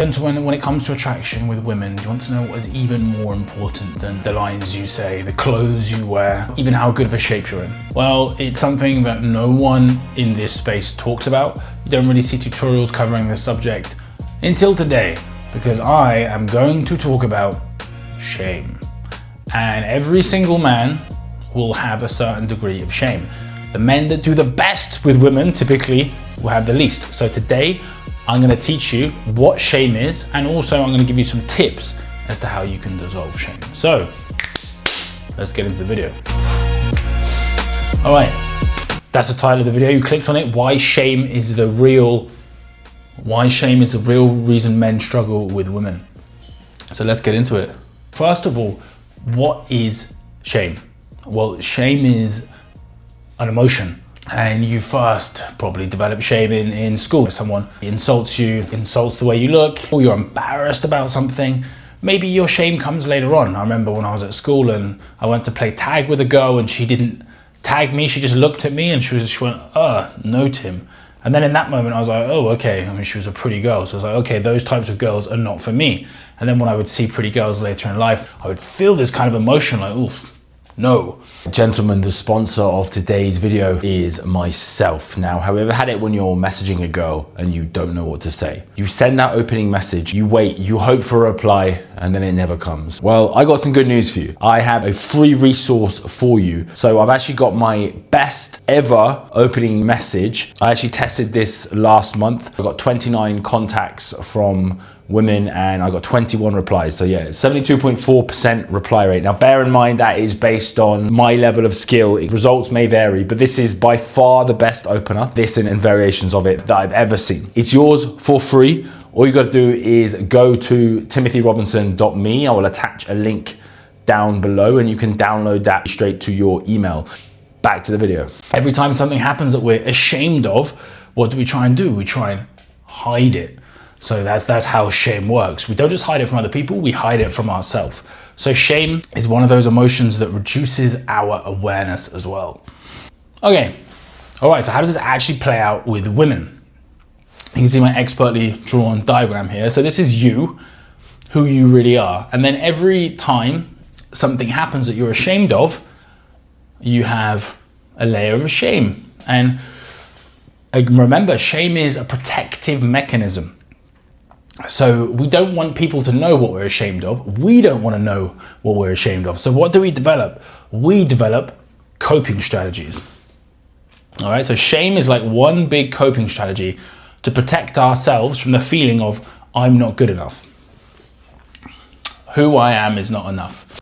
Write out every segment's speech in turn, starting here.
Gentlemen, when it comes to attraction with women, do you want to know what is even more important than the lines you say, the clothes you wear, even how good of a shape you're in? Well, it's something that no one in this space talks about. You don't really see tutorials covering this subject until today, because I am going to talk about shame. And every single man will have a certain degree of shame. The men that do the best with women typically will have the least. So today, I'm going to teach you what shame is, and also I'm going to give you some tips as to how you can dissolve shame. So let's get into the video. All right, that's the title of the video. You clicked on it. Why shame is the real reason men struggle with women. So let's get into it. First of all, what is shame? Well, shame is an emotion. And you first probably develop shame in school. Someone insults you, insults the way you look, or you're embarrassed about something. Maybe your shame comes later on. I remember when I was at school and I went to play tag with a girl and she didn't tag me, she just looked at me and she went, no Tim. And then in that moment I was like, oh, okay. I mean, she was a pretty girl. So I was like, okay, those types of girls are not for me. And then when I would see pretty girls later in life, I would feel this kind of emotion like, oof. No. Gentlemen, the sponsor of today's video is myself. Now, have you ever had it when you're messaging a girl and you don't know what to say? You send that opening message, you wait, you hope for a reply, and then it never comes. Well, I got some good news for you. I have a free resource for you. So I've actually got my best ever opening message. I actually tested this last month. I got 29 contacts from women and I got 21 replies. So yeah, 72.4% reply rate. Now bear in mind that is based on my level of skill. Results may vary, but this is by far the best opener, this and variations of it that I've ever seen. It's yours for free. All you got to do is go to timothyrobinson.me. I will attach a link down below and you can download that straight to your email. Back to the video. Every time something happens that we're ashamed of, what do? We try and hide it. So that's how shame works. We don't just hide it from other people, we hide it from ourselves. So shame is one of those emotions that reduces our awareness as well. Okay, all right, so how does this actually play out with women? You can see my expertly drawn diagram here. So this is you, who you really are. And then every time something happens that you're ashamed of, you have a layer of shame. And remember, shame is a protective mechanism. So we don't want people to know what we're ashamed of. We don't want to know what we're ashamed of. So what do we develop? We develop coping strategies. All right, so shame is like one big coping strategy to protect ourselves from the feeling of I'm not good enough. Who I am is not enough.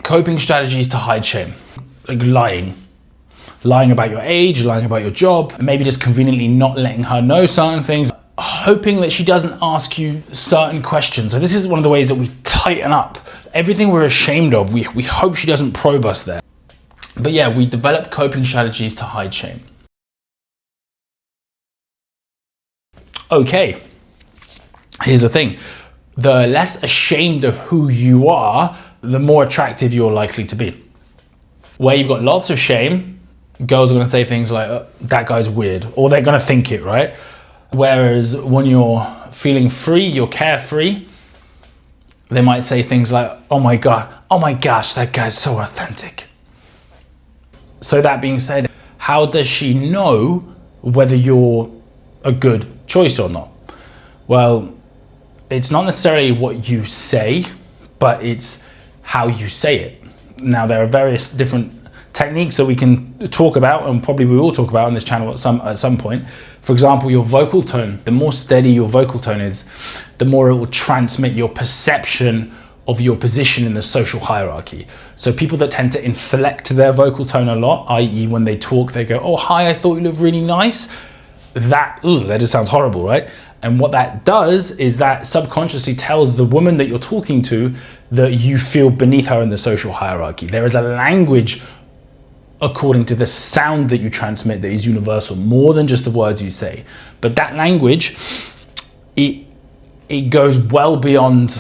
Coping strategies to hide shame, like lying about your age, lying about your job, and maybe just conveniently not letting her know certain things. Hoping that she doesn't ask you certain questions. So this is one of the ways that we tighten up everything we're ashamed of. We hope she doesn't probe us there. But yeah, we develop coping strategies to hide shame. Okay, here's the thing. The less ashamed of who you are, the more attractive you're likely to be. Where you've got lots of shame, girls are going to say things like, oh, that guy's weird, or they're going to think it, right? Whereas when you're feeling free, you're carefree, they might say things like, oh my gosh, that guy's so authentic. So that being said, how does she know whether you're a good choice or not? Well, it's not necessarily what you say, but it's how you say it. Now, there are various different techniques that we can talk about, and probably we will talk about on this channel at some point. For example, your vocal tone. The more steady your vocal tone is, the more it will transmit your perception of your position in the social hierarchy. So people that tend to inflect their vocal tone a lot, i.e. when they talk, they go, oh, hi, I thought you looked really nice. That just sounds horrible, right? And what that does is that subconsciously tells the woman that you're talking to that you feel beneath her in the social hierarchy. There is a language according to the sound that you transmit that is universal, more than just the words you say. But that language, it goes well beyond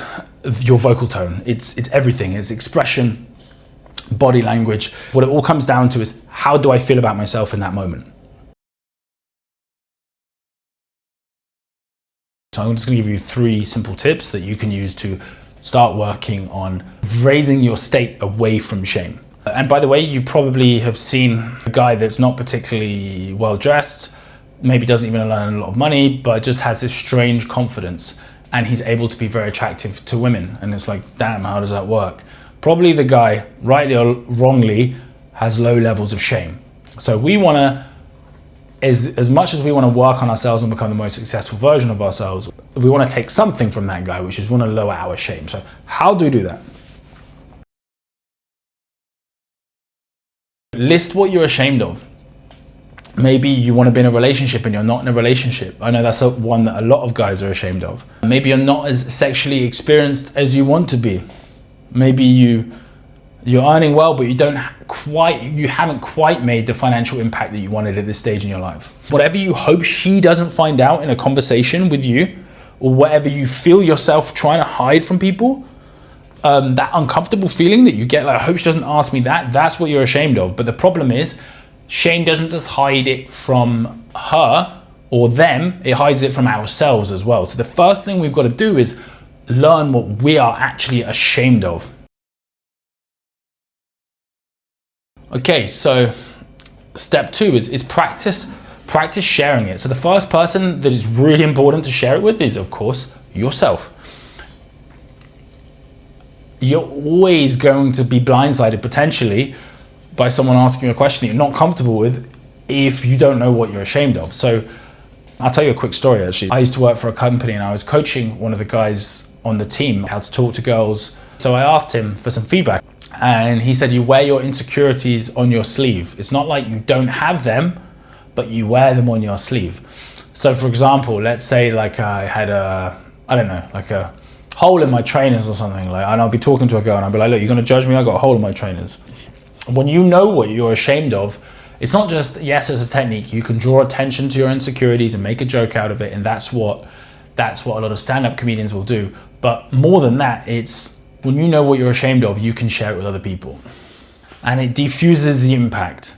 your vocal tone. It's everything. It's expression, body language. What it all comes down to is, how do I feel about myself in that moment? So I'm just going to give you 3 simple tips that you can use to start working on raising your state away from shame. And by the way, you probably have seen a guy that's not particularly well dressed, maybe doesn't even earn a lot of money, but just has this strange confidence, and he's able to be very attractive to women. And it's like, damn, how does that work? Probably the guy, rightly or wrongly, has low levels of shame. So we want to, as much as we want to work on ourselves and become the most successful version of ourselves, we want to take something from that guy, which is we want to lower our shame. So how do we do that? List what you're ashamed of. Maybe you want to be in a relationship and you're not in a relationship. I know that's one that a lot of guys are ashamed of. Maybe you're not as sexually experienced as you want to be. Maybe you're earning well, but you haven't quite made the financial impact that you wanted at this stage in your life. Whatever you hope she doesn't find out in a conversation with you, or whatever you feel yourself trying to hide from people, that uncomfortable feeling that you get, like, I hope she doesn't ask me that, that's what you're ashamed of. But the problem is, shame doesn't just hide it from her or them, it hides it from ourselves as well. So the first thing we've got to do is learn what we are actually ashamed of. Okay, so step 2 is practice sharing it. So the first person that is really important to share it with is, of course, yourself. You're always going to be blindsided potentially by someone asking you a question that you're not comfortable with if you don't know what you're ashamed of. So I'll tell you a quick story actually. I used to work for a company and I was coaching one of the guys on the team how to talk to girls. So I asked him for some feedback and he said, you wear your insecurities on your sleeve. It's not like you don't have them, but you wear them on your sleeve. So for example, let's say like I had a hole in my trainers or something, and I'll be talking to a girl and I'll be like, look, you're gonna judge me, I got a hole in my trainers. When you know what you're ashamed of, it's not just, yes, as a technique, you can draw attention to your insecurities and make a joke out of it, and that's what a lot of stand-up comedians will do. But more than that, it's when you know what you're ashamed of, you can share it with other people. And it diffuses the impact.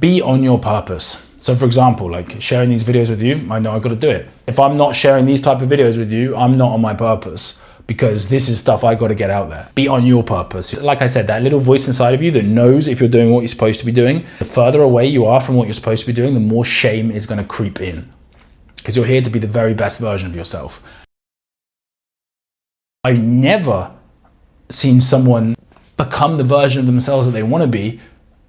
Be on your purpose. So for example, like sharing these videos with you, I know I've got to do it. If I'm not sharing these type of videos with you, I'm not on my purpose, because this is stuff I got to get out there. Be on your purpose. Like I said, that little voice inside of you that knows if you're doing what you're supposed to be doing, the further away you are from what you're supposed to be doing, the more shame is going to creep in, because you're here to be the very best version of yourself. I've never seen someone become the version of themselves that they want to be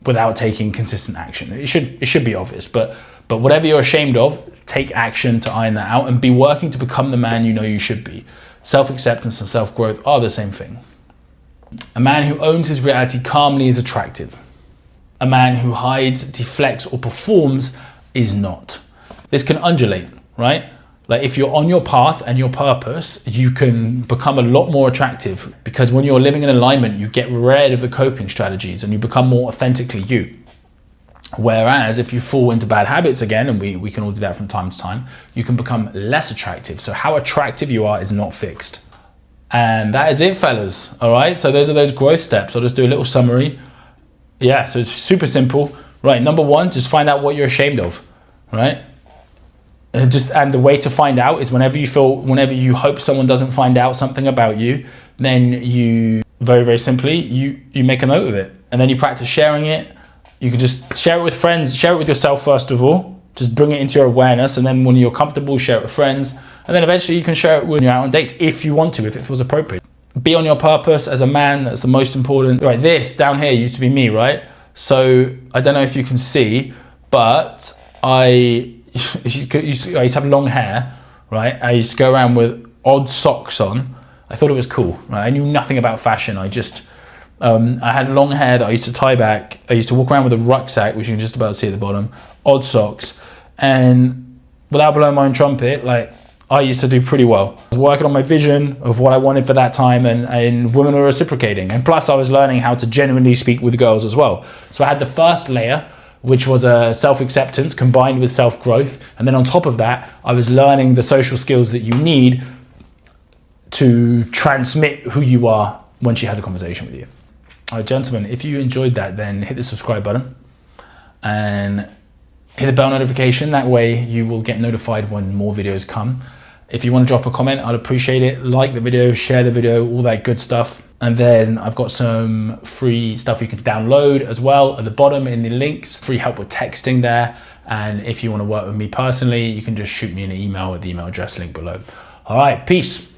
without taking consistent action. It should be obvious, but whatever you're ashamed of, take action to iron that out and be working to become the man you know you should be. Self-acceptance and self-growth are the same thing. A man who owns his reality calmly is attractive. A man who hides, deflects, or performs is not. This can undulate, right? Like if you're on your path and your purpose, you can become a lot more attractive, because when you're living in alignment, you get rid of the coping strategies and you become more authentically you. Whereas if you fall into bad habits again, and we can all do that from time to time, you can become less attractive. So how attractive you are is not fixed. And that is it, fellas. All right, so those are those growth steps. I'll just do a little summary. Yeah, so it's super simple. Right, number 1, just find out what you're ashamed of, right? And the way to find out is whenever you hope someone doesn't find out something about you, then you very, very simply, you make a note of it, and then you practice sharing it. You can just share it with friends, share it with yourself first of all, just bring it into your awareness, and then when you're comfortable, share it with friends, and then eventually you can share it when you're out on dates if you want to, if it feels appropriate. Be on your purpose as a man, that's the most important. Right, this down here used to be me, right? So I don't know if you can see, but I used to have long hair, right? I used to go around with odd socks on. I thought it was cool, right? I knew nothing about fashion. I had long hair that I used to tie back. I used to walk around with a rucksack, which you can just about see at the bottom, odd socks. And without blowing my own trumpet, like I used to do pretty well. I was working on my vision of what I wanted for that time, and women were reciprocating. And plus I was learning how to genuinely speak with girls as well. So I had the first layer, which was a self-acceptance combined with self-growth. And then on top of that, I was learning the social skills that you need to transmit who you are when she has a conversation with you. All right, gentlemen, if you enjoyed that, then hit the subscribe button and Hit the bell notification, that way you will get notified when more videos come. If you want to drop a comment, I'd appreciate it. Like the video, share the video, all that good stuff. And then I've got some free stuff you can download as well at the bottom in the links, free help with texting there. And if you want to work with me personally, you can just shoot me an email at the email address link below. All right, peace.